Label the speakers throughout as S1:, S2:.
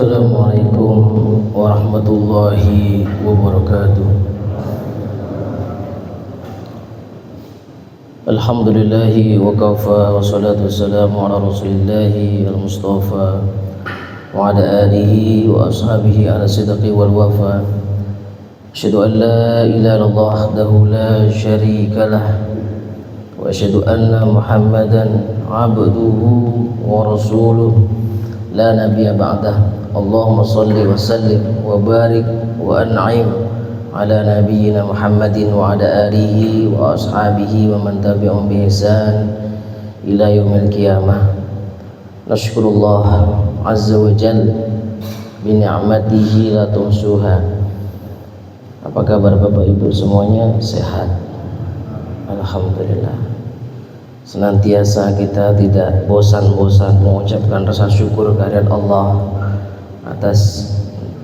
S1: Assalamualaikum warahmatullahi wabarakatuh. Alhamdulillahi wa kafa wa salatu wassalamu ala rasulillahi al-mustafa wa ala alihi wa ashabihi ala sidqi wal wafa. Asyhadu an la ilaha illallah wahdahu la syarika lah wa asyhadu anna Muhammadan abduhu wa rasuluh la nabiyya ba'dah. Allahumma salli wa sallim wa barik wa an'im ala nabiyyina Muhammadin wa ala alihi wa ashabihi wa man tabi'ahum bi ihsan ila yaumil qiyamah. Nashkurullah azza wa jalla bi ni'matihi la tuhsuha. Apa kabar Bapak Ibu semuanya? Sehat? Alhamdulillah. Senantiasa kita tidak bosan-bosan mengucapkan rasa syukur kehadirat Allah atas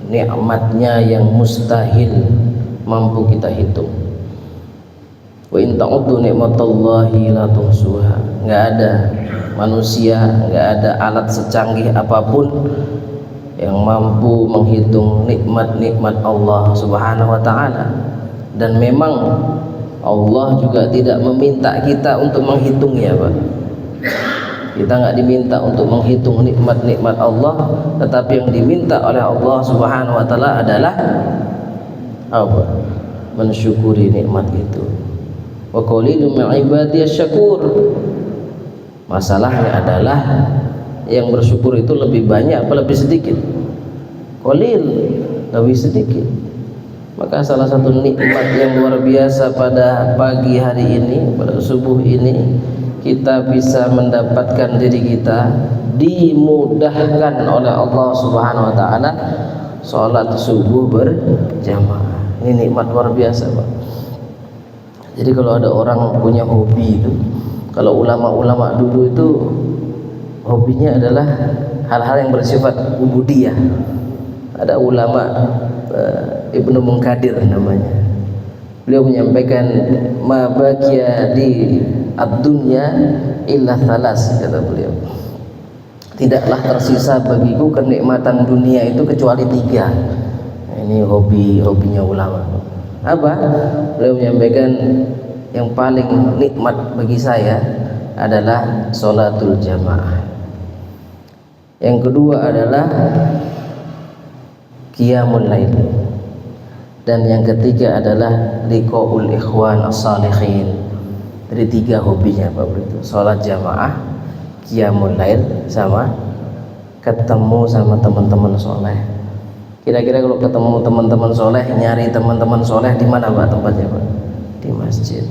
S1: nikmatnya yang mustahil mampu kita hitung. Wa in ta'uddu nikmatallahi la tuhsuha. Enggak ada manusia, enggak ada alat secanggih apapun yang mampu menghitung nikmat-nikmat Allah Subhanahu wa taala. Dan memang Allah juga tidak meminta kita untuk menghitungnya, Pak. Kita nggak diminta untuk menghitung nikmat-nikmat Allah, tetapi yang diminta oleh Allah Subhanahu wa taala adalah apa? Mensyukuri nikmat itu. Wa qalilun min ibadiyasy syakur. Masalahnya adalah yang bersyukur itu lebih banyak apa lebih sedikit? Qalil, lebih sedikit. Maka salah satu nikmat yang luar biasa pada pagi hari ini, pada subuh ini, kita bisa mendapatkan diri kita dimudahkan oleh Allah Subhanahu wa taala salat subuh berjamaah. Ini nikmat luar biasa, Pak. Jadi kalau ada orang punya hobi itu, kalau ulama-ulama dulu itu hobinya adalah hal-hal yang bersifat ubudiyah. Ada ulama Ibnu Munkadir namanya. Beliau menyampaikan ma baqiya di ad-dunya illa thalas, kata beliau. Tidaklah tersisa bagiku kenikmatan dunia itu kecuali 3. Ini hobinya ulama. Apa? Beliau menyampaikan yang paling nikmat bagi saya adalah sholatul jamaah. Yang kedua adalah qiyamul lail, dan yang ketiga adalah liqaul ikhwan as-salihin. Jadi 3 hobinya Pak itu: salat jamaah, qiyamul lail, sama ketemu sama teman-teman soleh. Kira-kira kalau ketemu teman-teman soleh, nyari teman-teman soleh di mana Pak tempatnya, Pak? Di masjid.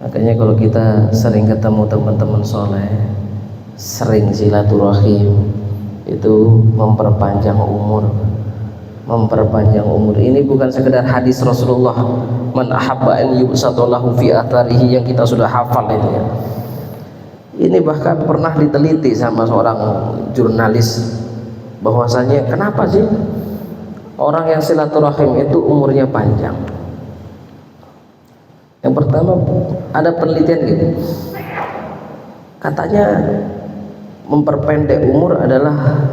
S1: Makanya kalau kita sering ketemu teman-teman soleh, sering silaturahim, itu memperpanjang umur. Memperpanjang umur ini bukan sekedar hadis Rasulullah, man ahabba an yubsatallahu fi atharihi, yang kita sudah hafal itu ya. Ini bahkan pernah diteliti sama seorang jurnalis, bahwasanya kenapa sih orang yang silaturahim itu umurnya panjang? Yang pertama, ada penelitian gitu, katanya memperpendek umur adalah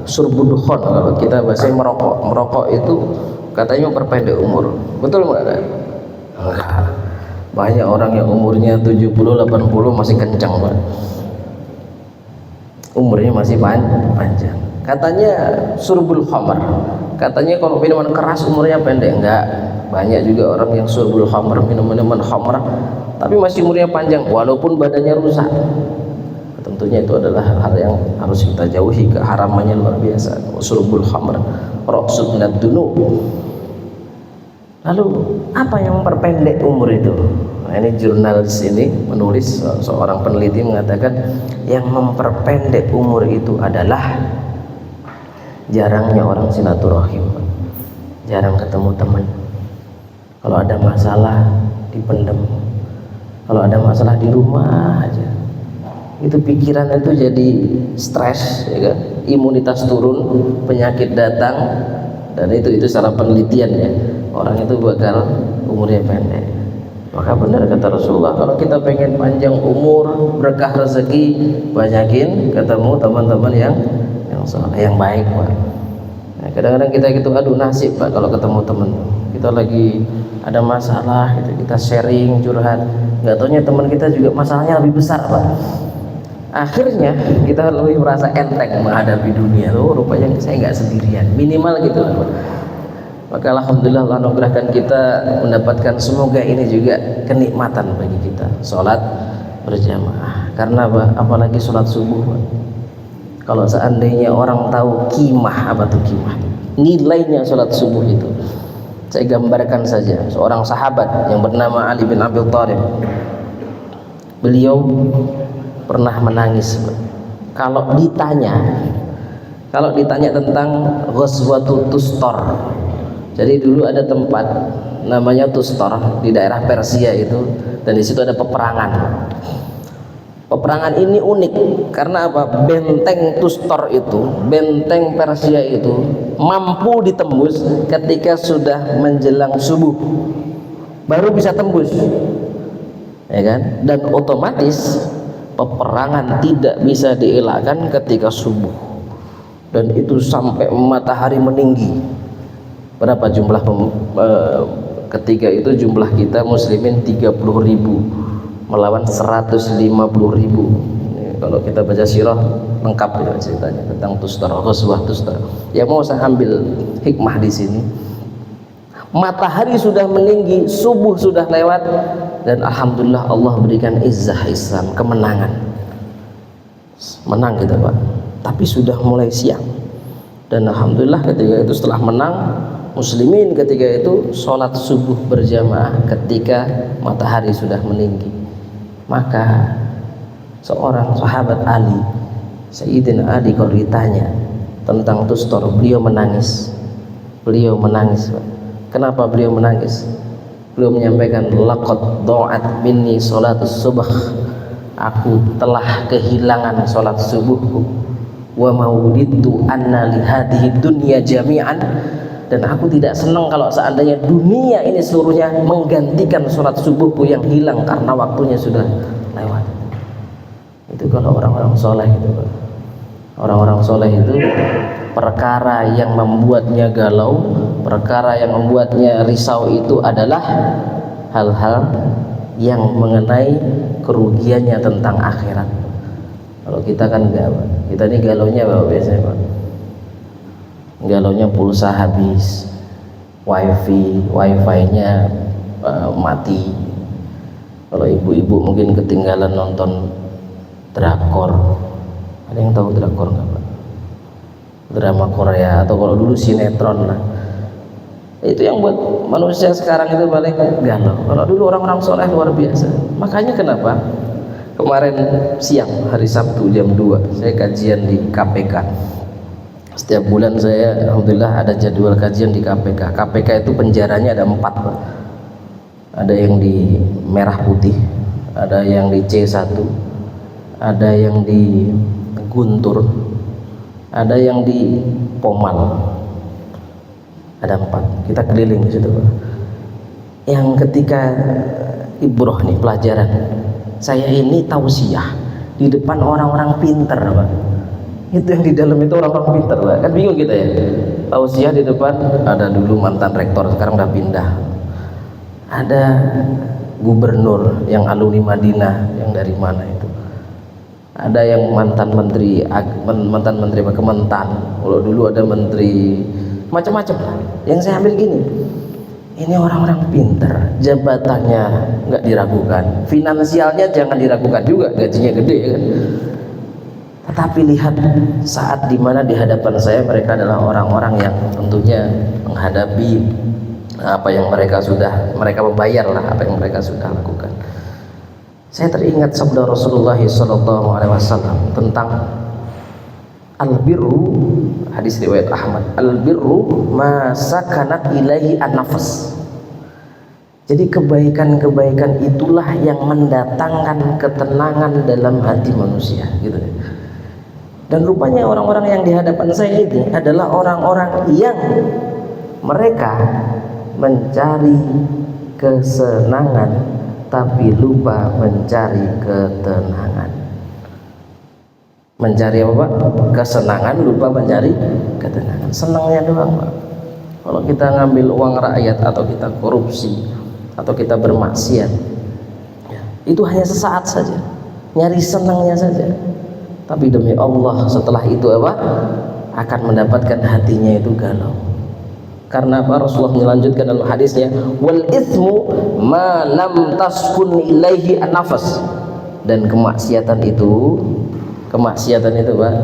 S1: surbudkhon. Kalau kita bahasanya merokok itu katanya memperpendek umur. Betul enggak? Enggak. Banyak orang yang umurnya 70 80 masih kencang, Pak. Umurnya masih panjang. Katanya surbul khamar, katanya kalau minuman keras umurnya pendek. Enggak. Banyak juga orang yang surbul khamar, minuman khamar, tapi masih umurnya panjang walaupun badannya rusak. Tentunya itu adalah hal yang harus kita jauhi, keharamannya luar biasa. Surbul khamr raqsud minad dunub. Lalu apa yang memperpendek umur itu? Nah, ini jurnalis ini menulis, seorang peneliti mengatakan yang memperpendek umur itu adalah jarangnya orang silaturahim, jarang ketemu teman. Kalau ada masalah dipendam, kalau ada masalah di rumah aja, itu pikiran itu jadi stres, ya kan? Imunitas turun, penyakit datang, dan itu secara penelitian ya, orang itu bakal umurnya pendek. Maka benar kata Rasulullah, kalau kita pengen panjang umur, berkah rezeki, banyakin ketemu teman-teman yang yang soleh, yang baik Pak. Nah, kadang-kadang kita gitu aduh nasib Pak kalau ketemu teman kita lagi ada masalah gitu, kita sharing curhat, nggak taunya teman kita juga masalahnya lebih besar Pak. Akhirnya kita lebih merasa enteng menghadapi dunia. Loh rupanya saya nggak sendirian, minimal gitu Pak. Maka alhamdulillah Allah anugerahkan kita mendapatkan semoga ini juga kenikmatan bagi kita sholat berjamaah. Karena apalagi sholat subuh Pak. Kalau seandainya orang tahu kimah, apa tuh kimah, nilainya sholat subuh itu, saya gambarkan saja. Seorang sahabat yang bernama Ali bin Abi Thalib, beliau pernah menangis kalau ditanya tentang Ghazwatul Tustor. Jadi dulu ada tempat namanya Tustor di daerah Persia itu, dan di situ ada peperangan. Peperangan ini unik karena apa? Benteng Tustor itu, benteng Persia itu mampu ditembus ketika sudah menjelang subuh, baru bisa tembus, ya kan? Dan otomatis peperangan tidak bisa dielakkan ketika subuh, dan itu sampai matahari meninggi. Berapa jumlah ketika itu jumlah kita muslimin 30.000 melawan 150.000. Kalau kita baca sirah lengkap itu ceritanya tentang Tustar, Ghazwah Tustar. Ya mau saya ambil hikmah di sini. Matahari sudah meninggi, subuh sudah lewat, dan alhamdulillah Allah berikan izzah Islam, kemenangan. Menang kita Pak. Tapi sudah mulai siang. Dan alhamdulillah ketika itu setelah menang, muslimin ketika itu sholat subuh berjamaah ketika matahari sudah meninggi. Maka seorang sahabat Ali, Sayyidina Ali, kalau ditanya tentang Tustor, beliau menangis. Kenapa beliau menangis? Beliau menyampaikan, laqad dha'at minni sholatus subh, aku telah kehilangan sholat subuhku, wa mauditu anna li hadhihi dunya jami'an, dan aku tidak senang kalau seandainya dunia ini seluruhnya menggantikan sholat subuhku yang hilang karena waktunya sudah lewat. Itu kalau orang-orang soleh itu. Orang-orang soleh itu perkara yang membuatnya galau, perkara yang membuatnya risau itu adalah hal-hal yang mengenai kerugiannya tentang akhirat. Kalau kita kan enggak, kita ini galaunya biasanya Pak. Galaunya pulsa habis, wifi-nya mati. Kalau ibu-ibu mungkin ketinggalan nonton drakor. Ada yang tahu drakor nggak Pak? Drama Korea, atau kalau dulu sinetron lah. Itu yang buat manusia sekarang itu paling galau. Kalau dulu orang-orang soleh luar biasa. Makanya kenapa kemarin siang hari Sabtu jam 2 saya kajian di KPK. Setiap bulan saya alhamdulillah ada jadwal kajian di KPK. KPK itu penjaranya ada 4 Pak. Ada yang di Merah Putih, ada yang di C1, ada yang di Guntur, ada yang di Pomal. Ada 4. Kita keliling di situ Pak. Yang ketika ibroh nih pelajaran, saya ini tausiah di depan orang-orang pinter Pak. Itu yang di dalam itu orang-orang pintar Pak. Kan bingung kita ya, tausiah di depan ada dulu mantan rektor, sekarang udah pindah, ada gubernur yang alumni Madinah yang dari mana itu, ada yang mantan menteri Kementan, kalau dulu ada menteri macam-macam lah. Yang saya ambil gini, ini orang-orang pintar, jabatannya nggak diragukan, finansialnya jangan diragukan juga, gajinya gede kan. Tetapi lihat saat dimana di hadapan saya mereka adalah orang-orang yang tentunya menghadapi apa yang mereka membayar lah apa yang mereka sudah lakukan. Saya teringat sabda Rasulullah SAW tentang al-birru, hadis riwayat Ahmad, al-birru ma sakanat ilaihi an-nafas. Jadi kebaikan-kebaikan itulah yang mendatangkan ketenangan dalam hati manusia, gitu. Dan rupanya orang-orang yang di hadapan saya ini adalah orang-orang yang mereka mencari kesenangan tapi lupa mencari ketenangan. Mencari apa Pak? Kesenangan, lupa mencari ketenangan. Senangnya doang Pak. Kalau kita ngambil uang rakyat, atau kita korupsi, atau kita bermaksiat, ya, itu hanya sesaat saja, nyari senangnya saja. Tapi demi Allah setelah itu apa? Akan mendapatkan hatinya itu galau. Karena apa? Rasulullah melanjutkan dalam hadisnya, wal itsmu ma lam taskun ilaihi an-nafas. Dan kemaksiatan itu Pak,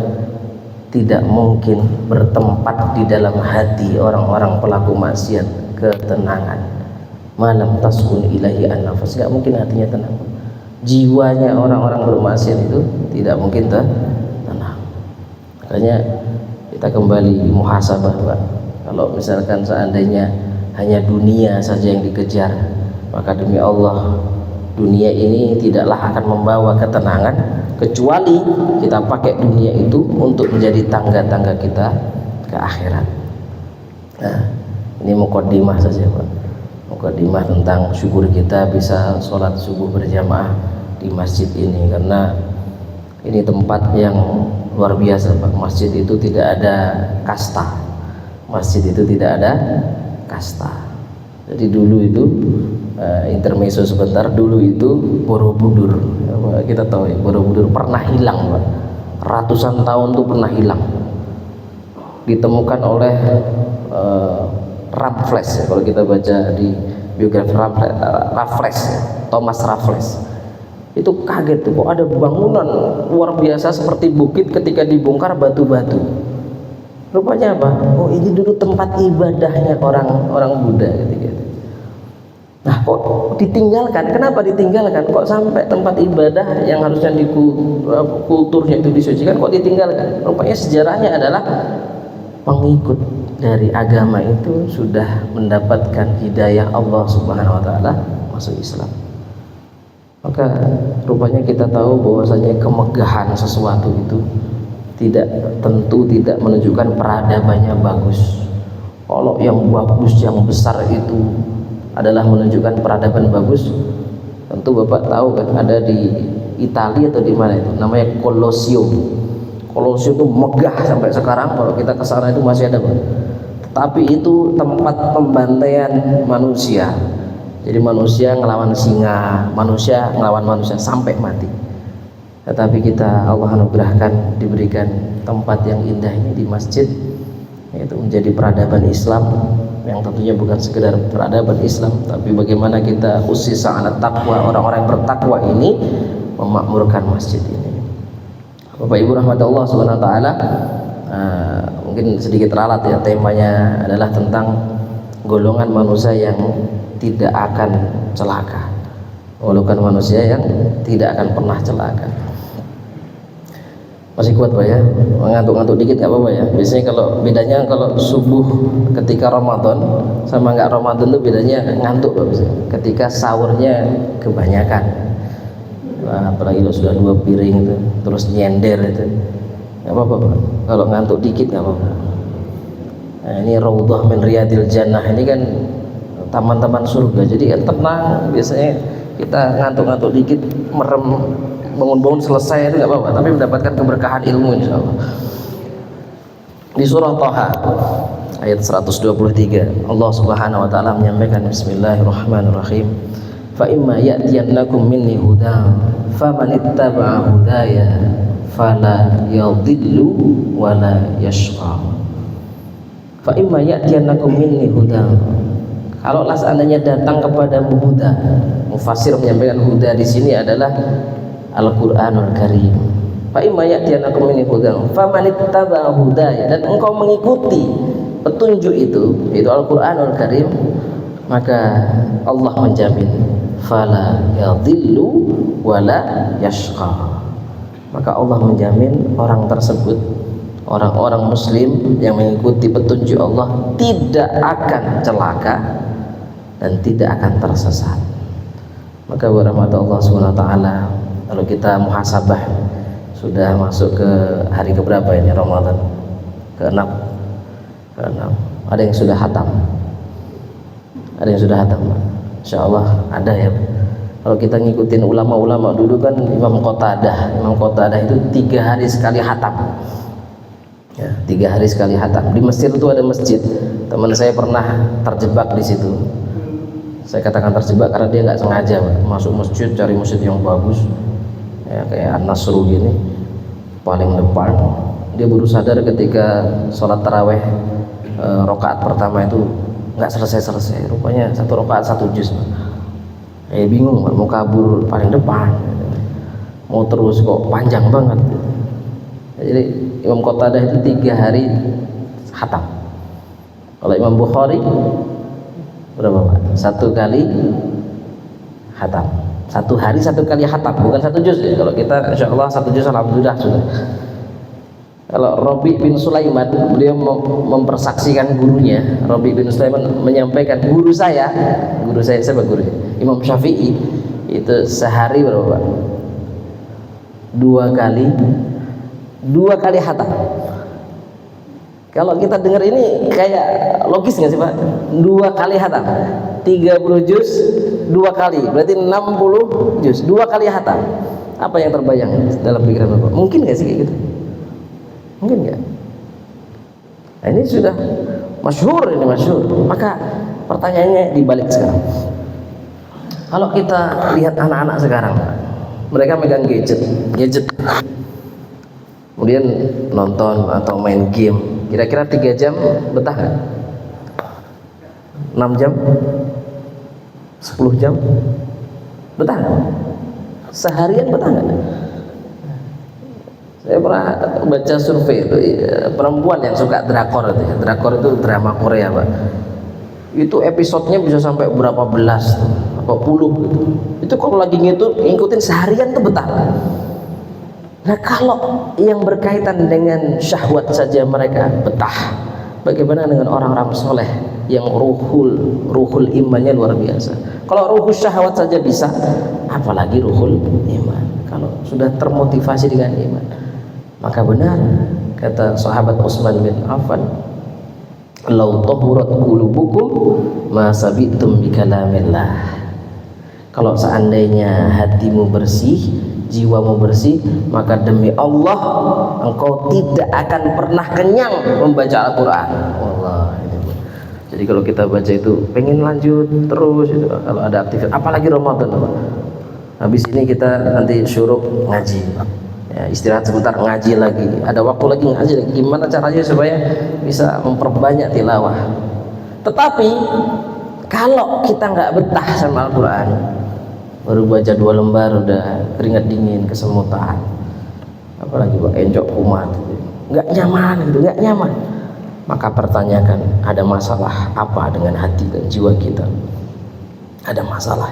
S1: tidak mungkin bertempat di dalam hati orang-orang pelaku maksiat ketenangan. Malam taskun ilahi an-nafas, nggak mungkin hatinya tenang. Jiwanya orang-orang bermaksiat itu tidak mungkin tenang. Makanya kita kembali muhasabah Pak. Kalau misalkan seandainya hanya dunia saja yang dikejar, maka demi Allah dunia ini tidaklah akan membawa ketenangan, kecuali kita pakai dunia itu untuk menjadi tangga-tangga kita ke akhirat. Nah, ini mukaddimah saja Pak, mukaddimah tentang syukur kita bisa sholat subuh berjamaah di masjid ini, karena ini tempat yang luar biasa Pak. Masjid itu tidak ada kasta, masjid itu tidak ada kasta. Jadi dulu itu intermezzo sebentar, dulu itu Borobudur, kita tahu ya, Borobudur pernah hilang Pak. Ratusan tahun tuh pernah hilang, ditemukan oleh Raffles ya, kalau kita baca di biografi Raffles, Thomas Raffles, itu kaget tuh, kok ada bangunan luar biasa seperti bukit, ketika dibongkar batu-batu. Rupanya apa? Oh, ini dulu tempat ibadahnya orang Buddha ketika itu. Nah, kok ditinggalkan? Kenapa ditinggalkan? Kok sampai tempat ibadah yang harusnya di kulturnya itu disucikan, kok ditinggalkan? Rupanya sejarahnya adalah pengikut dari agama itu sudah mendapatkan hidayah Allah Subhanahu wa taala masuk Islam. Maka rupanya kita tahu bahwasanya kemegahan sesuatu itu tidak menunjukkan peradabannya bagus. Kalau yang bagus, yang besar itu adalah menunjukkan peradaban bagus, tentu Bapak tahu kan, ada di Italia atau di mana itu namanya Colosseum. Colosseum itu megah sampai sekarang, kalau kita ke sana itu masih ada Pak. Tetapi itu tempat pembantaian manusia. Jadi manusia ngelawan singa, manusia ngelawan manusia sampai mati. Tetapi kita Allah anugerahkan, diberikan tempat yang indah ini di masjid, yaitu menjadi peradaban Islam, yang tentunya bukan sekedar peradaban Islam, tapi bagaimana kita usis ala taqwa, orang-orang yang bertakwa ini memakmurkan masjid ini. Bapak Ibu rahmat Allah Subhanahu wa taala, mungkin sedikit ralat ya, temanya adalah tentang golongan manusia yang tidak akan celaka, golongan manusia yang tidak akan pernah celaka. Masih kuat Pak ya? Ngantuk-ngantuk dikit nggak apa-apa ya? Biasanya kalau bedanya kalau subuh ketika Ramadan sama nggak Ramadan tuh bedanya ngantuk Pak, biasanya ketika sahurnya kebanyakan. Nah, apalagi kalau sudah 2 piring itu terus nyender itu nggak apa-apa Pak. Kalau ngantuk dikit nggak apa-apa. Nah, ini Raudhah min Riyadil Jannah, ini kan taman-taman surga, jadi kan tenang. Biasanya kita ngantuk-ngantuk dikit, merem, bangun-bangun selesai itu nggak apa-apa, tapi mendapatkan keberkahan ilmu insyaallah. Di surah Thaha ayat 123 Allah Subhanahu wa taala menyampaikan, bismillahirrahmanirrahim, fa imma ya'tiyannakum minni hudan famanittaba'a hudaya fala yadhillu wala yashqa. Fa imma ya'tiyannakum minni hudan, kalaulah seandainya datang kepadamu huda. Mufassir menyampaikan huda di sini adalah Al-Qur'anul Karim. Fa imma ya'tiyanakum minni hudan famanittaba'a hudaya, dan engkau mengikuti petunjuk itu, yaitu Al-Qur'anul Karim, maka Allah menjamin fala yadhillu wala yashqa. Maka Allah menjamin orang tersebut, orang-orang muslim yang mengikuti petunjuk Allah, tidak akan celaka dan tidak akan tersesat. Maka warahmatullahi Allah SWT, kalau kita muhasabah, sudah masuk ke hari keberapa ini Ramadan? Ke-6. Ada yang sudah hatam? Ada yang sudah hatam? Insyaallah ada ya. Kalau kita ngikutin ulama-ulama dulu kan Imam Qatadah itu 3 hari sekali khatam. Ya, 3 hari sekali khatam. Di Mesir itu ada masjid. Teman saya pernah terjebak di situ. Saya katakan terjebak karena dia nggak sengaja masuk masjid, cari masjid yang bagus, ya, kayak An-Nasru gini, paling depan. Dia baru sadar ketika sholat taraweh rakaat pertama itu nggak selesai. Rupanya 1 rakaat 1 juz. Bingung, mau kabur paling depan, mau terus kok panjang banget. Jadi Imam Qatadah itu 3 hari khatam. Kalau Imam Bukhari berapa Pak? 1 kali khatam. 1 hari 1 kali khatam, bukan 1 juz ya. Kalau kita insya Allah 1 juz alhamdulillah sudah. Kalau Rabi bin Sulaiman, beliau mempersaksikan gurunya. Rabi bin Sulaiman menyampaikan, guru saya siapa gurunya? Imam Syafi'i itu sehari berapa Pak? 2 kali khatam. Kalau kita dengar ini kayak logis nggak sih Pak? 2 kali khatam, 30 juz 2 kali, berarti 60 juz 2 kali khatam. Apa yang terbayang dalam pikiran Bapak? Mungkin nggak sih kayak gitu? Mungkin nggak? Nah, ini sudah masyhur. Maka pertanyaannya dibalik sekarang. Kalau kita lihat anak-anak sekarang, mereka megang gadget, kemudian nonton atau main game. Kira-kira 3 jam betah nggak? 6 jam? 10 jam? Betah nggak? Seharian betah nggak? Saya pernah baca survei itu, perempuan yang suka drakor itu, drakor itu drama Korea Pak, itu episodenya bisa sampai berapa belas apa puluh gitu. Itu kalau lagi ngikutin seharian tuh betah. Nah kalau yang berkaitan dengan syahwat saja mereka betah, bagaimana dengan orang-orang soleh yang ruhul imannya luar biasa? Kalau ruhul syahwat saja bisa, apalagi ruhul iman. Kalau sudah termotivasi dengan iman, maka benar kata sahabat Utsman bin Affan, "Lau tahurat qulubukum ma sabitum bi kalamillah." Kalau seandainya hatimu bersih, jiwamu bersih, maka demi Allah engkau tidak akan pernah kenyang membaca Al-Qur'an. Allah. Jadi kalau kita baca itu pengen lanjut terus itu, kalau ada aktivitas, apalagi Ramadan Pak. Habis ini kita nanti syuruk ngaji. Ya, istirahat sebentar ngaji lagi, ada waktu lagi ngaji lagi. Gimana caranya supaya bisa memperbanyak tilawah? Tetapi kalau kita nggak betah sama Al-Quran, baru baca 2 lembar udah keringat dingin, kesemutan, apalagi Pak, encok kumat, nggak nyaman, maka pertanyakan, ada masalah apa dengan hati dan jiwa kita? Ada masalah.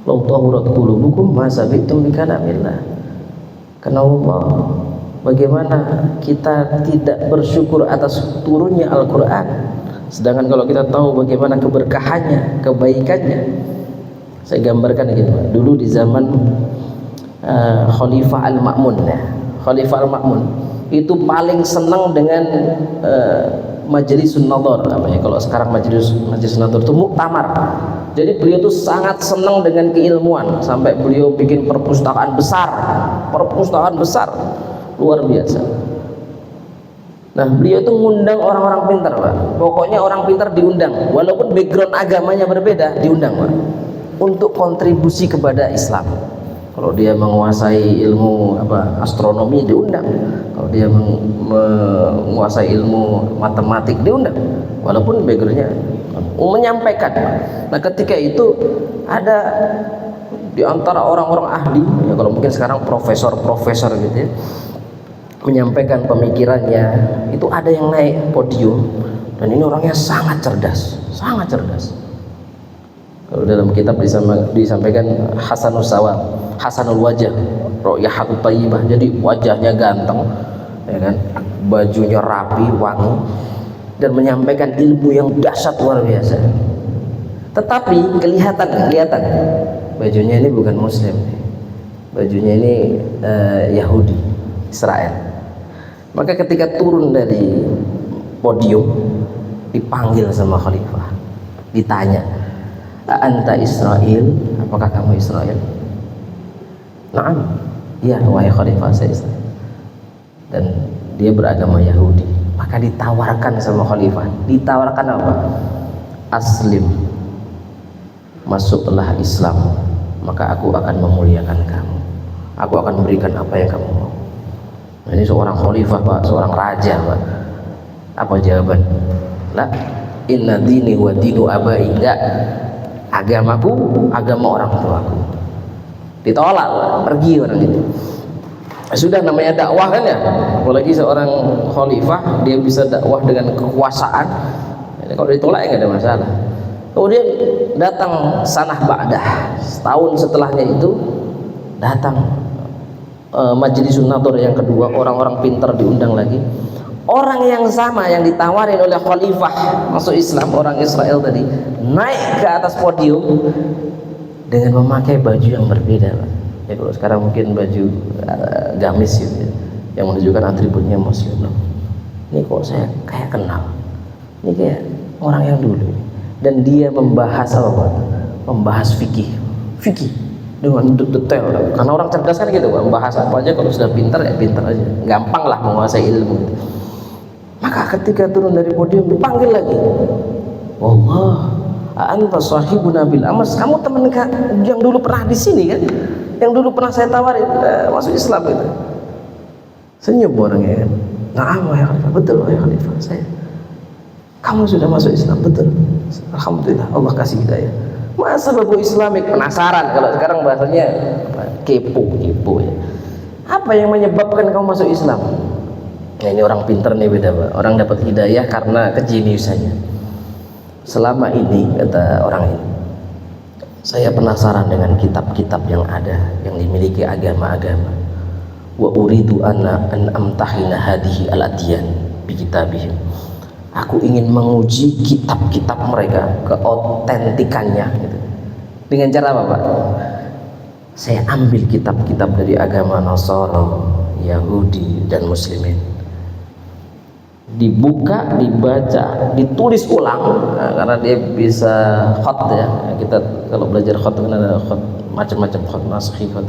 S1: Lau tahurat qulubukum ma sabitum bi kalamillah. Kenapa? Bagaimana kita tidak bersyukur atas turunnya Al-Quran, sedangkan kalau kita tahu bagaimana keberkahannya, kebaikannya. Saya gambarkan gitu Pak. Dulu di zaman Khalifah Al-Ma'mun ya. Khalifah Al-Ma'mun itu paling senang dengan Majlisun Nadhar namanya. Kalau sekarang Majlisun Nadhar itu muktamar. Jadi beliau tuh sangat senang dengan keilmuan, sampai beliau bikin perpustakaan besar luar biasa. Nah beliau itu ngundang orang-orang pintar Pak. Pokoknya orang pintar diundang, walaupun background agamanya berbeda diundang Pak, untuk kontribusi kepada Islam. Kalau dia menguasai ilmu astronomi diundang, kalau dia menguasai ilmu matematik diundang, walaupun backgroundnya menyampaikan. Nah ketika itu ada di antara orang-orang ahli ya, kalau mungkin sekarang profesor gitu ya, menyampaikan pemikirannya, itu ada yang naik podium, dan ini orangnya sangat cerdas. Kalau dalam kitab disampaikan hasanul wajah, royahatut thayyibah, jadi wajahnya ganteng ya kan, bajunya rapi, wangi, dan menyampaikan ilmu yang dahsyat luar biasa. Tetapi kelihatan bajunya ini bukan muslim, bajunya ini Yahudi, Israel. Maka ketika turun dari podium, dipanggil sama khalifah, ditanya, anta Israel, apa apakah kamu Israel? Naam, iya wahai khalifah, saya Israel. Dan dia beragama Yahudi. Maka ditawarkan sama khalifah, ditawarkan apa? Aslim, masuklah Islam, maka aku akan memuliakan kamu, aku akan memberikan apa yang kamu mau. Nah, ini seorang khalifah Pak, seorang raja Pak. Apa jawaban? La, inna dini wa dinu abai. Enggak, agamaku agama orang tuaku. Ditolak Pak, pergi orang itu. Sudah namanya dakwah kan ya, apalagi seorang khalifah dia bisa dakwah dengan kekuasaan. Jadi kalau ditolak ya nggak ada masalah. Kemudian datang sanah ba'dah, setahun setelahnya itu datang Majlisun Nadhr yang kedua, orang-orang pintar diundang lagi. Orang yang sama yang ditawarin oleh khalifah masuk Islam, orang Israel tadi, naik ke atas podium dengan memakai baju yang berbeda Pak. Ya kalau sekarang mungkin baju gamis gitu ya, yang menunjukkan atributnya Muslim. Ini kok saya kayak kenal, ini kayak orang yang dulu. Dan dia membahas apa? Membahas fikih dengan detail. Karena orang cerdas kan gitu, membahas apa aja kalau sudah pintar ya pintar aja, gampang lah menguasai ilmu gitu. Maka ketika turun dari podium dipanggil lagi, wallah anta sahibuna bil amas, kamu teman yang dulu pernah di sini kan, yang dulu pernah saya tawarin masuk Islam itu. Senyum orangnya kan. Na'am ya khalifah, betul ya khalifah, saya. Kamu sudah masuk Islam, betul. Alhamdulillah, Allah kasih hidayah. Masa babu Islamik, penasaran kalau sekarang bahasanya kepo ya. Apa yang menyebabkan kamu masuk Islam? Nah, ini orang pinter nih, beda Pak. Orang dapat hidayah karena kejeniusannya. Selama ini, kata orang ini, saya penasaran dengan kitab-kitab yang ada, yang dimiliki agama-agama. Wa uridu an amtahina hadihi al-adyan bi kitabihim. Aku ingin menguji kitab-kitab mereka, keotentikannya gitu. Dengan cara apa Pak? Saya ambil kitab-kitab dari agama Nasara, Yahudi dan Muslimin, dibuka, dibaca, ditulis ulang. Nah, karena dia bisa khat ya. Kita kalau belajar khat kan ada khat macam-macam, khat naskhi, khat.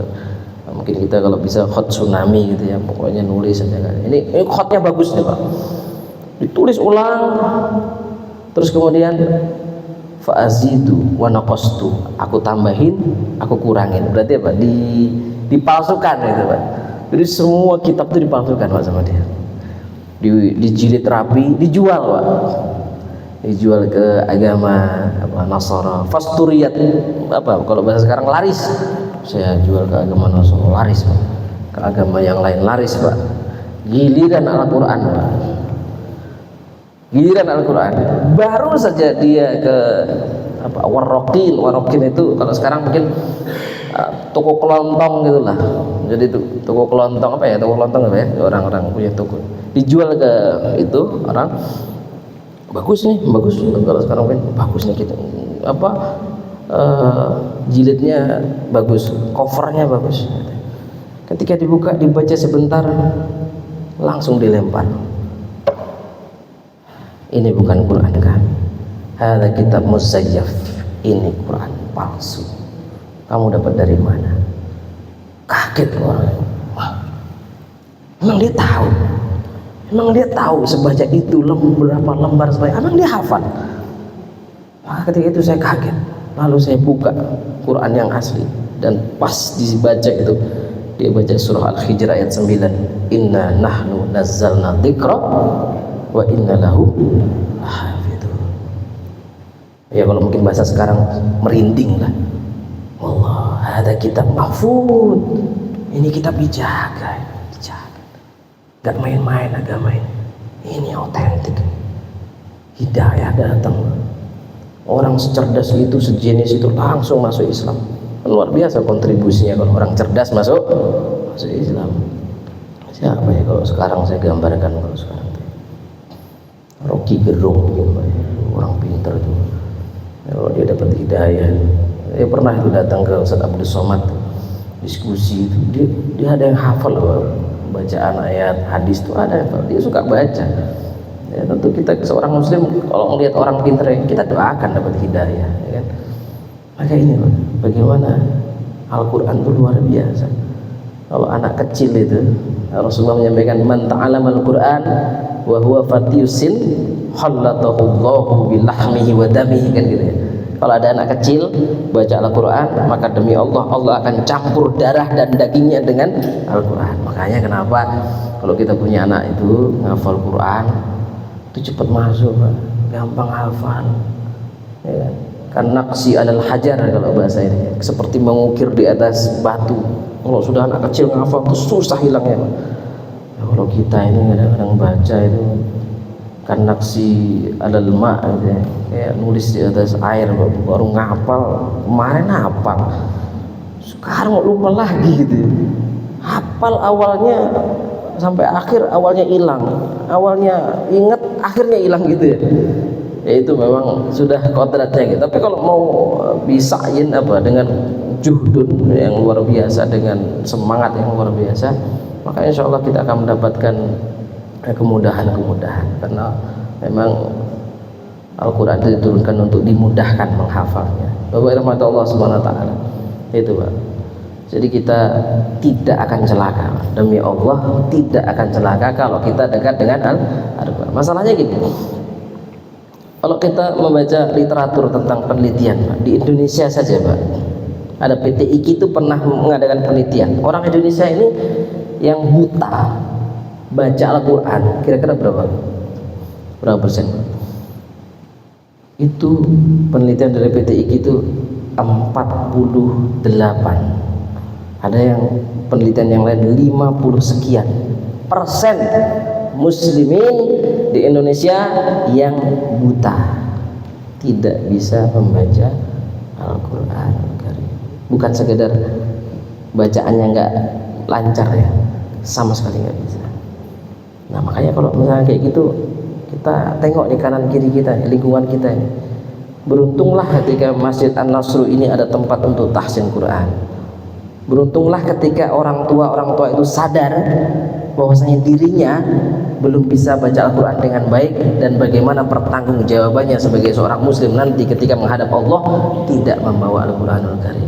S1: Mungkin kita kalau bisa khat tsunami gitu ya, pokoknya nulis saja kan. Ini khatnya bagus nih Pak. Ditulis ulang, terus kemudian fa'azidu wa naqastu, aku tambahin, aku kurangin. Berarti apa? Dipalsukan gitu Pak. Jadi semua kitab itu dipalsukan Pak sama dia. Dijilid rapi, dijual Pak. Dijual ke agama apa, Nasara. Fasturiyat apa? Kalau bahasa sekarang laris. Saya jual ke agama Nasara, laris Pak. Ke agama yang lain laris Pak. Giliran Al-Qur'an Pak. Giliran Al-Quran baru saja dia ke apa, Warroqin itu kalau sekarang mungkin toko kelontong gitulah. Jadi toko kelontong apa ya, toko kelontong apa ya, orang-orang punya toko, dijual ke itu orang. Bagus kalau sekarang mungkin bagus nih kita apa, jilidnya bagus, covernya bagus. Ketika dibuka, dibaca sebentar, langsung dilempar. Ini bukan Quran kami, hadza kitab muzayyaf, ini Quran palsu. Kamu dapat dari mana? Kaget orang. Wah, emang dia tahu sebaca itu berapa lembar sebanyak, emang dia hafal. Maka ketika itu saya kaget, lalu saya buka Quran yang asli, dan pas dibaca itu dia baca surah Al-Hijr ayat 9, inna nahnu nazzalna dzikra wa inna lahu lahafidun. Ya kalau mungkin bahasa sekarang merinding lah. Wallah, ada kitab mahfud. Ini kitab dijaga. Gak main-main agama ini. Ini otentik. Hidayah datang. Orang secerdas itu, sejenis itu langsung masuk Islam. Luar biasa kontribusinya kalau orang cerdas masuk Islam. Siapa ya kalau sekarang saya gambarkan, kalau sekarang Rocky Gerung gitu, orang pintar itu. Kalau dia dapat hidayah, dia pernah itu datang ke Ustaz Abdul Somad diskusi itu, dia ada yang hafal bacaan ayat hadis itu, ada yang dia suka baca. Ya, tentu kita seorang muslim kalau melihat orang pintar kita doakan dapat hidayah, ya kan? Maka ini bagaimana Al-Quran itu luar biasa. Kalau anak kecil itu, Rasulullah menyampaikan, man ta'allama al-Quran wa huwa fatiyusin khallatahu Allahu bilahmihi wa damihi, kan gitu ya. Kalau ada anak kecil baca Al-Quran, maka demi Allah, Allah akan campur darah dan dagingnya dengan Al-Quran. Makanya kenapa kalau kita punya anak itu ngafal Quran itu cepat masuk, gampang hafal, ya kan? Kan naksi alal hajar kalau bahasa ini, seperti mengukir di atas batu. Kalau sudah anak kecil ngafal itu susah hilangnya. Nah, kalau kita ini kadang-kadang baca itu kan naksi alal ma gitu ya, kayak nulis di atas air, baru ngapal, kemarin hafal, sekarang lupa lagi gitu. Hafal awalnya sampai akhir, awalnya hilang, awalnya ingat, akhirnya hilang gitu ya. Ya itu memang sudah kodratnya gitu. Tapi kalau mau bisain apa dengan juhdun yang luar biasa, dengan semangat yang luar biasa, maka insya Allah kita akan mendapatkan kemudahan-kemudahan, karena memang Al-Quran itu diturunkan untuk dimudahkan menghafalnya. Bapak rahmat Allah subhanahu wa ta'ala itu Pak. Jadi kita tidak akan celaka, demi Allah tidak akan celaka kalau kita dekat dengan Al-Quran. Masalahnya gini, kalau kita membaca literatur tentang penelitian Pak, di Indonesia saja Pak, ada PT IKI itu pernah mengadakan penelitian, orang Indonesia ini yang buta baca Al-Quran kira-kira berapa persen Pak? Itu penelitian dari PT IKI itu 48. Ada yang penelitian yang lain 50 sekian persen muslimin di Indonesia yang buta, tidak bisa membaca Al-Quran. Bukan sekedar bacaannya nggak lancar ya, sama sekali nggak bisa. Nah makanya kalau misalnya kayak gitu, kita tengok di kanan kiri kita, lingkungan kita ini. Beruntunglah ketika Masjid An-Nasr ini ada tempat untuk tahsin Quran. Beruntunglah ketika orang tua itu sadar bahwasanya dirinya belum bisa baca Al-Quran dengan baik, dan bagaimana pertanggungjawabannya sebagai seorang muslim nanti ketika menghadap Allah tidak membawa Al-Quranul Karim.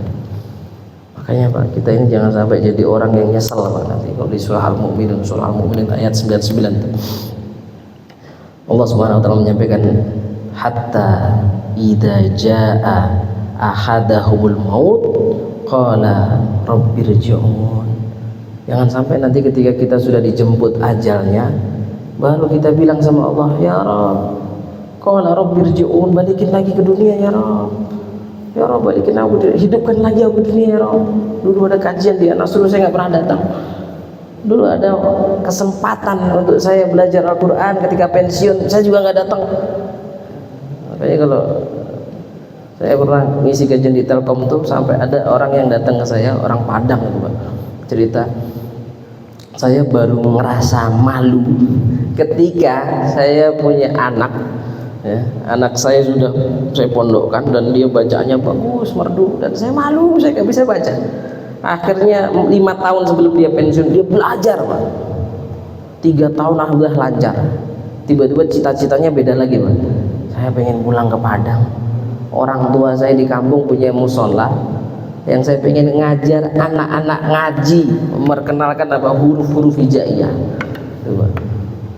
S1: Makanya Pak, kita ini jangan sampai jadi orang yang nyesel Pak nanti. Kalau di surah Al-Mu'minun ayat 99 Allah Subhanahu wa taala menyampaikan, hatta idza jaa ahadahumul maut qala rabbirji'un. Jangan sampai nanti ketika kita sudah dijemput ajalnya, baru kita bilang sama Allah, ya Rabb, qala rabbirji'un, balikin lagi ke dunia ya Rabb. Ya Rabb, balikin aku, hidupkan lagi aku di dunia ya Rabb. Dulu ada kajian di An-Nasr, saya nggak pernah datang. Dulu ada kesempatan untuk saya belajar Al-Quran ketika pensiun, saya juga nggak datang. Makanya kalau saya pernah ngisi kajian di Telkom tuh, sampai ada orang yang datang ke saya, orang Padang itu Pak, cerita, saya baru ngerasa malu ketika saya punya anak ya, anak saya sudah saya pondokkan dan dia bacaannya bagus, merdu, dan saya malu, saya nggak bisa baca. Akhirnya 5 tahun sebelum dia pensiun, dia belajar Pak, 3 tahun alhamdulillah lancar. Tiba-tiba cita-citanya beda lagi Pak, saya pengen pulang ke Padang. Orang tua saya di kampung punya musola, yang saya pengen ngajar anak-anak ngaji, memperkenalkan apa huruf-huruf hijaiyah.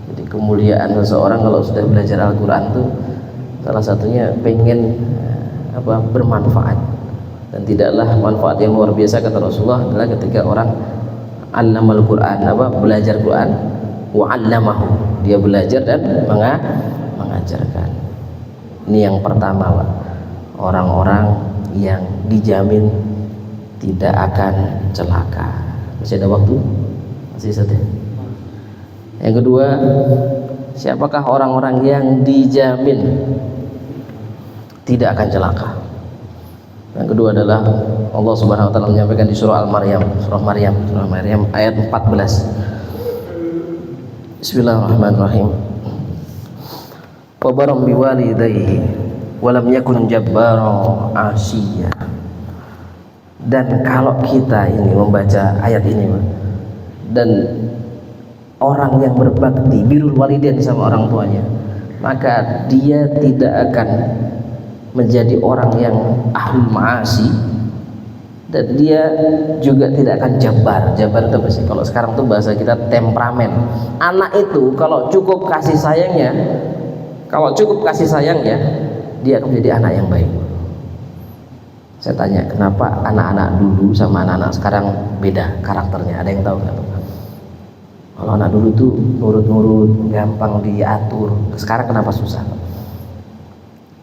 S1: Jadi kemuliaan seseorang kalau sudah belajar Al-Quran tuh salah satunya pengen apa bermanfaat, dan tidaklah manfaat yang luar biasa kata Rasulullah adalah ketika orang allamal Quran, apa belajar Quran, wa 'allamahu, dia belajar dan mengajarkan. Ini yang pertama Pak, orang-orang yang dijamin tidak akan celaka. Masih ada waktu? Masih satu. Yang kedua, siapakah orang-orang yang dijamin tidak akan celaka? Yang kedua adalah Allah Subhanahu wa taala menyampaikan di surah Al-Maryam, surah Maryam ayat 14. Bismillahirrahmanirrahim. Wa baram biwalidayhi wa lam yakun jabbaran 'asiyya. Dan kalau kita ini membaca ayat ini dan orang yang berbakti birrul walidain sama orang tuanya, maka dia tidak akan menjadi orang yang ahli ma'asi, dan dia juga tidak akan jabar. Jabar itu apa sih? Kalau sekarang tuh bahasa kita temperamen. Anak itu kalau cukup kasih sayangnya, dia akan menjadi anak yang baik. Saya tanya, kenapa anak-anak dulu sama anak-anak sekarang beda karakternya? Ada yang tahu nggak? Kalau anak dulu tuh nurut-nurut, gampang diatur. Sekarang kenapa susah?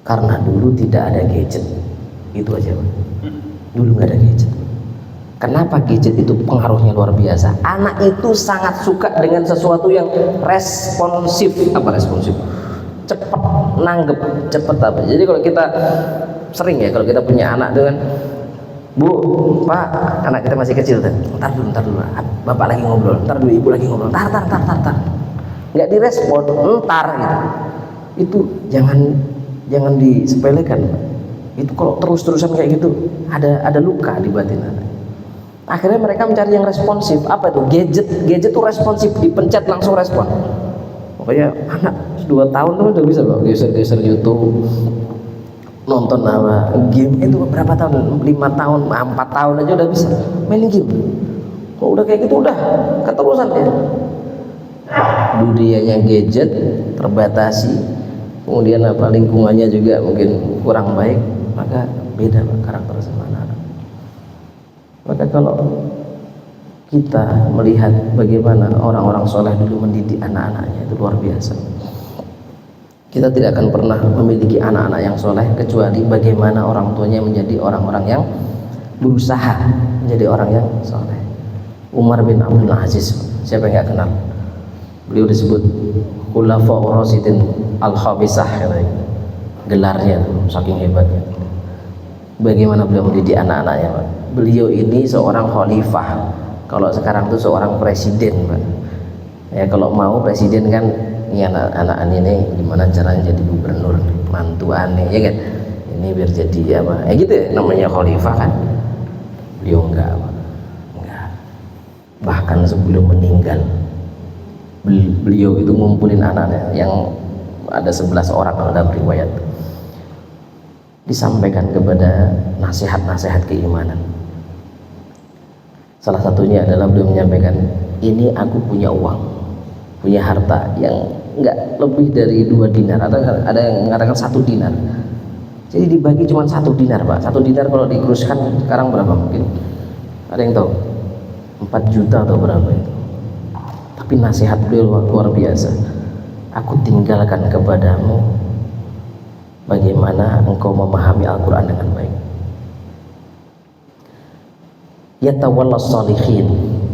S1: Karena dulu tidak ada gadget. Itu aja, Pak. Dulu nggak ada gadget. Kenapa gadget itu pengaruhnya luar biasa? Anak itu sangat suka dengan sesuatu yang responsif. Apa responsif? Cepat nanggep, cepat apa? Jadi kalau kita sering ya, kalau kita punya anak dengan Bu, Pak, anak kita masih kecil kan? Ntar dulu, Bapak lagi ngobrol. Ntar dulu, Ibu lagi ngobrol. Ntar. Nggak direspon, ntar gitu. Itu jangan disepelekan. Itu kalau terus-terusan kayak gitu, ada luka di batin anak. Akhirnya mereka mencari yang responsif. Apa itu? Gadget itu responsif, dipencet langsung respon. Pokoknya anak 2 tahun tuh udah bisa Pak, geser YouTube, nonton apa game. Itu berapa tahun? 5 tahun, 4 tahun aja udah bisa main game. Kalau udah kayak gitu udah keterusan ya. Dunianya gadget terbatasi, kemudian apa lingkungannya juga mungkin kurang baik, maka beda Pak karakter sama anak-anak. Maka kalau kita melihat bagaimana orang-orang soleh dulu mendidik anak-anaknya, itu luar biasa. Kita tidak akan pernah memiliki anak-anak yang soleh kecuali bagaimana orang tuanya menjadi orang-orang yang berusaha menjadi orang yang soleh. Umar bin Abdul Aziz, siapa yang nggak kenal? Beliau disebut Khulafaur Rasyidin Al-Khabisah, gelarnya tuh saking hebatnya. Bagaimana beliau mendidik anak-anaknya, Pak? Beliau ini seorang khalifah. Kalau sekarang tuh seorang presiden, Pak. Ya kalau mau presiden kan, ini anak-anak ini gimana caranya jadi gubernur, mantu aneh, ya kan? Ini biar jadi apa? Gitu ya, namanya khalifah kan. Beliau enggak. Bahkan sebelum meninggal, beliau itu ngumpulin anaknya yang ada 11 orang dalam riwayat. Disampaikan kepada nasihat-nasihat keimanan. Salah satunya adalah beliau menyampaikan, ini aku punya uang, punya harta yang enggak lebih dari 2 dinar, ada yang mengatakan 1 dinar. Jadi dibagi cuma 1 dinar, Pak. 1 dinar kalau dikuruskan sekarang berapa mungkin? Ada yang tahu? 4 juta atau berapa itu? Tapi nasihat beliau luar biasa. Aku tinggalkan kepadamu bagaimana engkau memahami Al-Quran dengan baik. Yatawallas shalihin,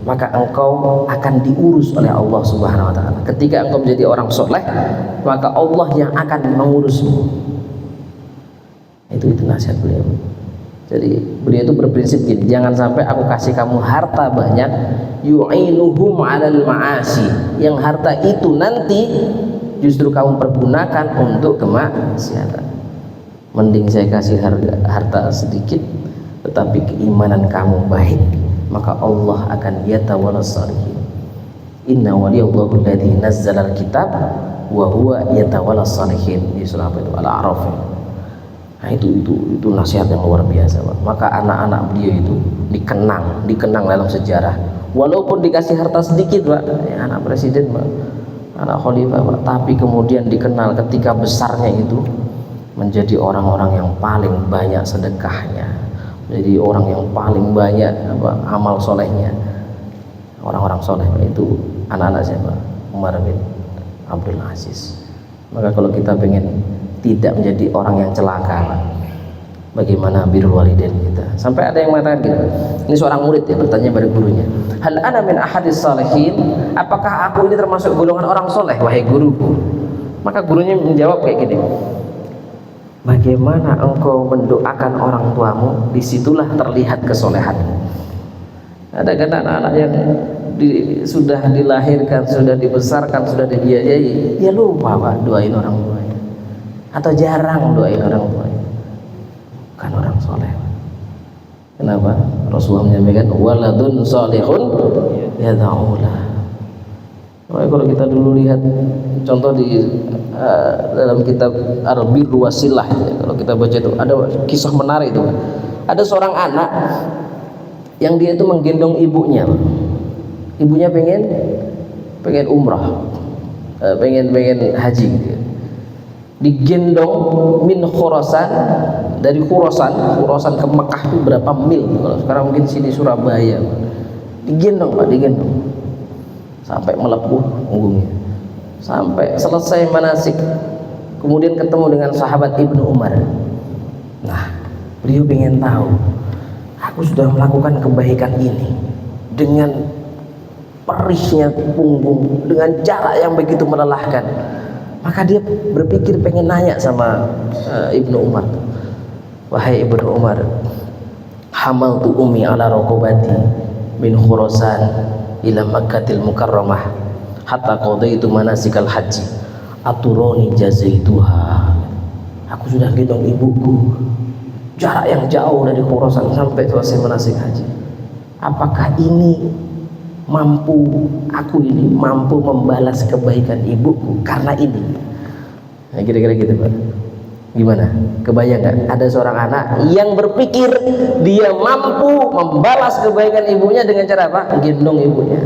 S1: maka engkau akan diurus oleh Allah Subhanahu wa taala. Ketika engkau menjadi orang soleh, maka Allah yang akan mengurusmu. Itu nasihat beliau. Jadi beliau itu berprinsip gini, jangan sampai aku kasih kamu harta banyak, yu'inuhum 'alal ma'asi, yang harta itu nanti justru kamu pergunakan untuk kemaksiatan. Mending saya kasih harta sedikit tetapi keimanan kamu baik, maka Allah akan yatawallas shalihin. Inna waliyallahu alladzi nazzala al-kitab wa huwa yatawallas shalihin, di surah itu Al-A'raf. Nah itu nasihat yang luar biasa, Pak. Maka anak-anak beliau itu dikenang dalam sejarah, walaupun dikasih harta sedikit, Pak, ya, anak presiden, Pak, anak khalifah, Pak, tapi kemudian dikenal ketika besarnya itu menjadi orang-orang yang paling banyak sedekahnya, menjadi orang yang paling banyak amal solehnya. Orang-orang soleh itu anak-anak siapa? Umar bin Abdul Aziz. Maka kalau kita pengen tidak menjadi orang yang celaka, Pak, bagaimana birrul walidain kita? Sampai ada yang mengatakan gitu, ini seorang murid ya bertanya pada gurunya, hal ana min ahadis salihin, apakah aku ini termasuk golongan orang soleh wahai guruku? Maka gurunya menjawab kayak gini, bagaimana engkau mendoakan orang tuamu, disitulah terlihat kesolehanmu. Ada kan anak-anak yang sudah dilahirkan, sudah dibesarkan, sudah dibiayai, dia lupa, Pak, doain orang tuanya, atau jarang doain orang tuanya, bukan orang soleh. Kenapa? Rasulullah menyampaikan waladun solihun yad'ulah. Makanya kalau kita dulu lihat contoh di dalam kitab Al-Birru Wasilah ya, kalau kita baca itu ada kisah menarik itu. Ada seorang anak yang dia itu menggendong ibunya. Ibunya pengen umrah, pengen haji gitu ya. Digendong min Khurasan, dari Khurasan ke Mekah itu berapa mil? Kalau sekarang mungkin sini Surabaya. Digendong Pak, digendong sampai melepuh punggungnya, sampai selesai manasik, kemudian ketemu dengan sahabat Ibnu Umar. Nah, beliau ingin tahu, aku sudah melakukan kebaikan ini dengan perihnya punggung, dengan jarak yang begitu melelahkan. Maka dia berpikir pengen nanya sama Ibnu Umar, wahai Ibnu Umar, hamaltu ummi ala raqabati min Khurasan ila Makkatil Mukarramah hatta qadaitu manasikal haji aturoni jazaituha. Aku sudah gendong ibuku jarak yang jauh dari Khurasan sampai selesai manasik haji. Apakah ini aku ini mampu membalas kebaikan ibuku karena ini? Nah, kira-kira gitu Pak. Gimana? Kebayang nggak? Ada seorang anak yang berpikir dia mampu membalas kebaikan ibunya dengan cara apa? Gendong ibunya.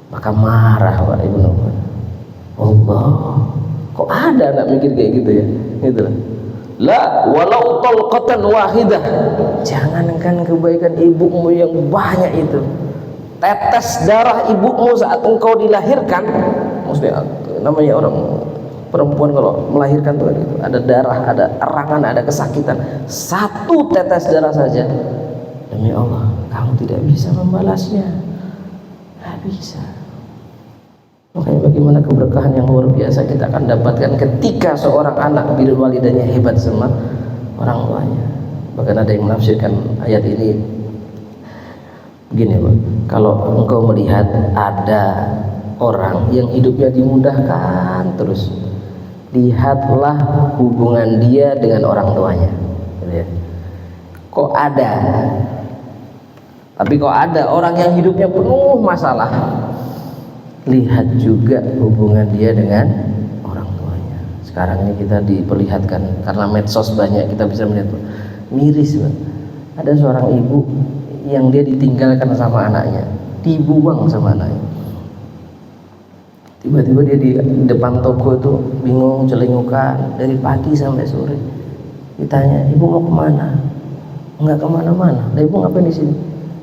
S1: Maka marah Pak Ibnu Umar. Allah, kok ada anak mikir kayak gitu ya? Gitu lah. La walau talqatan wahidah. Jangankan kebaikan ibumu yang banyak itu, tetes darah ibumu saat engkau dilahirkan, maksudnya namanya orang perempuan kalau melahirkan tuh gitu, ada darah, ada erangan, ada kesakitan, satu tetes darah saja, demi Allah kamu tidak bisa membalasnya, nggak bisa. Makanya bagaimana keberkahan yang luar biasa kita akan dapatkan ketika seorang anak birrul walidaynya hebat sama orang tuanya. Bahkan ada yang menafsirkan ayat ini begini Pak, kalau engkau melihat ada orang yang hidupnya dimudahkan terus, lihatlah hubungan dia dengan orang tuanya. Kok ada? Tapi kok ada orang yang hidupnya penuh masalah, lihat juga hubungan dia dengan orang tuanya. Sekarang ini kita diperlihatkan karena medsos banyak, kita bisa melihat miris Pak. Ada seorang ibu yang dia ditinggalkan sama anaknya, dibuang sama anaknya. Tiba-tiba dia di depan toko itu bingung, celingukan dari pagi sampai sore. Ditanya, ibu mau kemana? Enggak kemana-mana. Lah ibu ngapain di sini?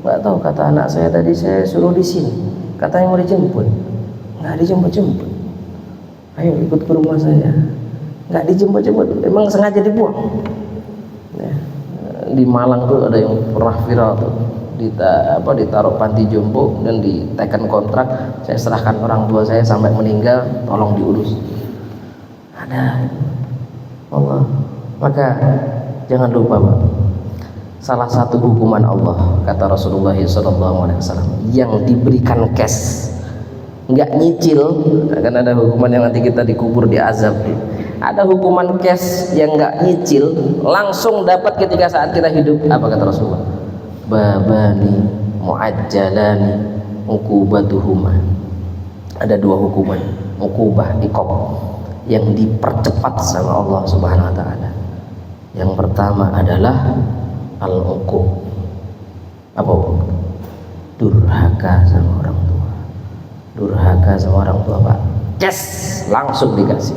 S1: Enggak tahu, kata anak saya tadi saya suruh di sini. Katanya mau dijemput. Enggak dijemput-jemput. Ayo ikut ke rumah saya. Enggak dijemput-jemput. Emang sengaja dibuang. Ya. Di Malang tuh ada yang pernah viral tuh. Ditaruh panti jompo dan diteken kontrak, saya serahkan orang tua saya sampai meninggal, tolong diurus. Ada Allah. Maka jangan lupa Pak, salah satu hukuman Allah kata Rasulullah SAW yang diberikan cash, nggak nyicil, kan ada hukuman yang nanti kita dikubur di azab. Ada hukuman cash yang nggak nyicil, langsung dapat ketika saat kita hidup. Apa kata Rasulullah? Babani muajjalani uqubatuhuma. Ada dua hukuman, uqubah, iqab, yang dipercepat sama Allah Subhanahu wa taala. Yang pertama adalah al-uquq. Apa? Durhaka sama orang tua. Durhaka sama orang tua Pak, yes, langsung dikasih.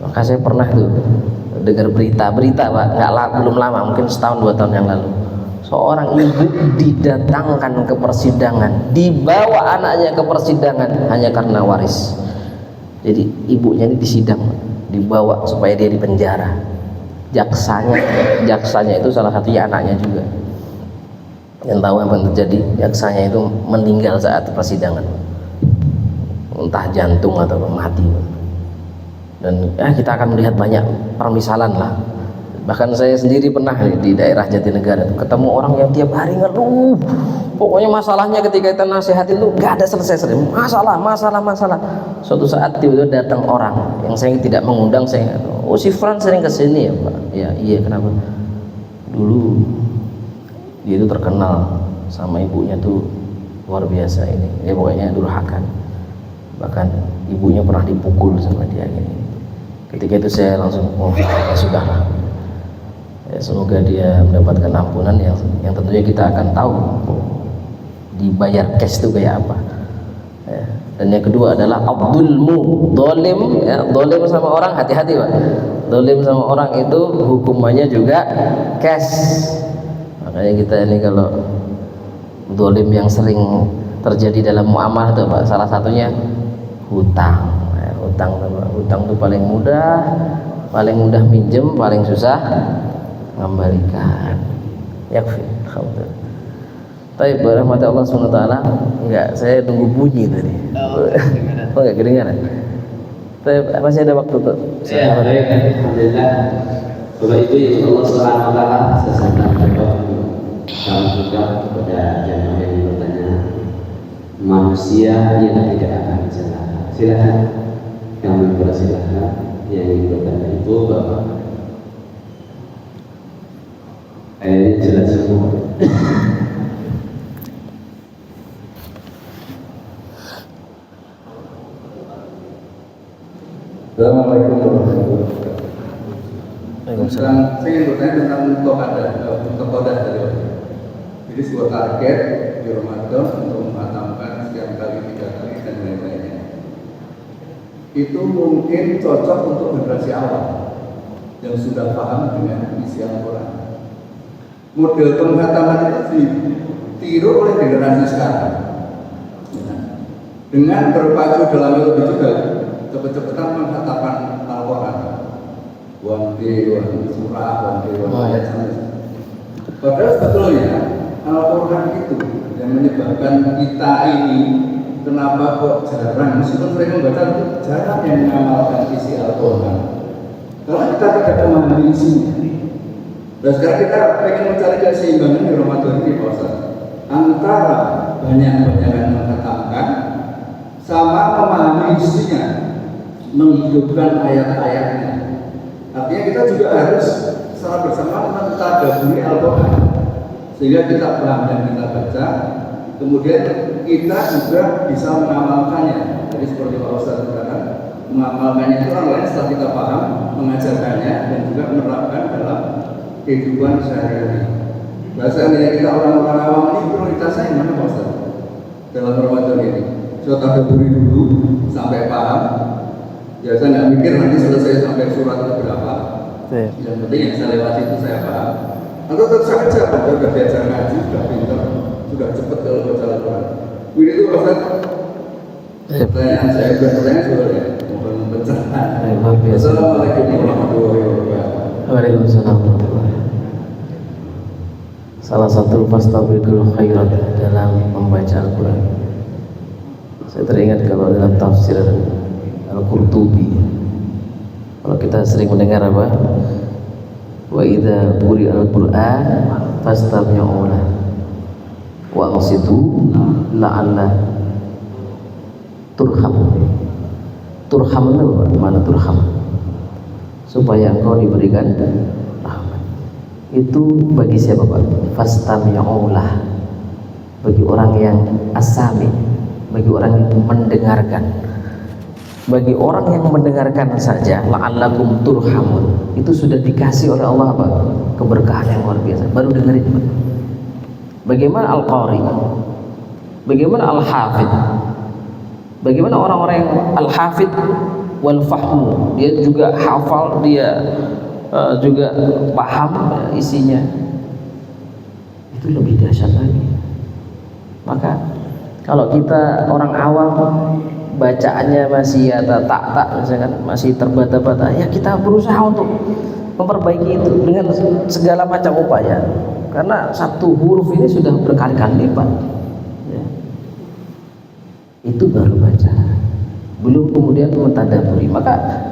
S1: Maka saya pernah tuh dengar berita Pak, belum lama, mungkin setahun 2 tahun yang lalu, seorang ibu didatangkan ke persidangan, dibawa anaknya ke persidangan hanya karena waris. Jadi ibunya ini disidang, dibawa supaya dia dipenjara. Jaksanya itu salah satunya anaknya juga. Yang tahu apa yang terjadi, jaksanya itu meninggal saat persidangan, entah jantung atau mati. Dan kita akan melihat banyak permisalan lah. Bahkan saya sendiri pernah di daerah Jatinegara ketemu orang yang tiap hari ngeluh, pokoknya masalahnya ketika kita nasihatin tuh nggak ada selesai, masalah. Suatu saat tiba-tiba datang orang yang saya tidak mengundang, saya oh si Fran sering kesini ya Pak. Ya iya, kenapa? Dulu dia itu terkenal sama ibunya tuh luar biasa ini, ya pokoknya durhaka. bahkan ibunya pernah dipukul sama dia gini. Ketika itu saya langsung ya sudahlah, ya, semoga dia mendapatkan ampunan yang tentunya kita akan tahu dibayar cash itu kayak apa ya. Dan yang kedua adalah abdulmu, dolim ya, dolim sama orang hati-hati Pak, dolim sama orang itu hukumannya juga cash. Makanya kita ini kalau dolim yang sering terjadi dalam muamalah itu Pak, salah satunya hutang ya, hutang itu paling mudah minjem, paling susah mengembalikan. Yakfi, alhamdulillah. Tapi berahmat Allah SWT. Enggak, saya tunggu bunyi tadi. Oh enggak kedengaran. Tapi masih ada waktu tuh.
S2: Ya, baik, alhamdulillah. Bapak Ibu yang Allah SWT, saya sampaikan salam juga kepada jamaah yang bertanya, manusia yang tidak akan celaka. Silakan kami persilahkan yang ingin bertanya itu Bapak. Ini jelas semua.
S3: Assalamualaikum warahmatullahi wabarakatuh.
S1: Waalaikumsalam.
S3: Saya ingin bertanya tentang mutokodah dari Allah. Jadi sebuah target di Ramadan untuk menghatamkan sekian kali, 3 kali dan lain-lainnya. Itu mungkin cocok untuk generasi awal yang sudah paham dengan isi Al-Quran. Model penghataman itu ditiru oleh generasi sekarang. Dengan berpacu dalam itu juga cepet-cepetan menghatamkan Al-Quran, one surah, one ayat sampai. Padahal sebetulnya Al-Quran itu yang menyebabkan kita ini kenapa kok jarang, meskipun sering membaca, jarang yang mengamalkan isi Al-Quran. Kalau kita tidak memahami isinya. Dan sekarang kita ingin mencari keseimbangan di Ramadan ini, Pak Ustaz, antara banyak-banyakan menghatamkan sama memahami isinya, menghidupkan ayat-ayatnya. Artinya kita juga harus secara bersama mentadaburi Al-Quran sehingga kita paham dan kita baca, kemudian kita juga bisa mengamalkannya. Jadi seperti Pak Ustaz katakan, mengamalkannya itu lain setelah kita paham, mengajarkannya dan juga menerapkan dalam kehidupan sehari-hari. Bahasanya kita orang-orang awam ini prioritasnya yang mana Pak Ustaz dalam Ramadan ini? Saya tadaburi dulu sampai paham. Ya saya nggak mikir nanti selesai sampai surat berapa. Yang penting yang saya lewati itu saya paham. Atau tetap saja, kalau sudah belajar ngaji, sudah pintar, sudah cepat kalau baca Al-Quran. Ini itu Ustaz. Pertanyaan saya bertanya soalnya, bukan pencerahan. Assalamualaikum warahmatullahi wabarakatuh.
S1: Waalaikumsalam. Salah satu fastabiqul khairat dalam membaca Al-Quran. Saya teringat kalau dalam tafsir Al-Qurtubi, kalau kita sering mendengar apa? Wa idza quri'al Qur'an fastami'u lahu wa ansitu la'alla turham. Turham itu mana turham? Supaya engkau diberikan rahmat. Itu bagi siapa Pak? Fastami'u lahu, bagi orang yang asami, bagi orang yang mendengarkan. Bagi orang yang mendengarkan saja, la'allakum turhamun, itu sudah dikasih oleh Allah apa? Keberkahan yang luar biasa. Baru dengerin Pak. Bagaimana Al-Qari, bagaimana Al-Hafid, bagaimana orang-orang yang Al-Hafid wal fahmu, dia juga hafal, dia juga paham isinya. Itu lebih dahsyat lagi. Maka kalau kita orang awam bacaannya masih ya tak misalkan masih terbata-bata, ya kita berusaha untuk memperbaiki itu dengan segala macam upaya, karena satu huruf ini sudah berkali-kali lipat ya. Itu baru baca, belum kemudian mentadaburi. Maka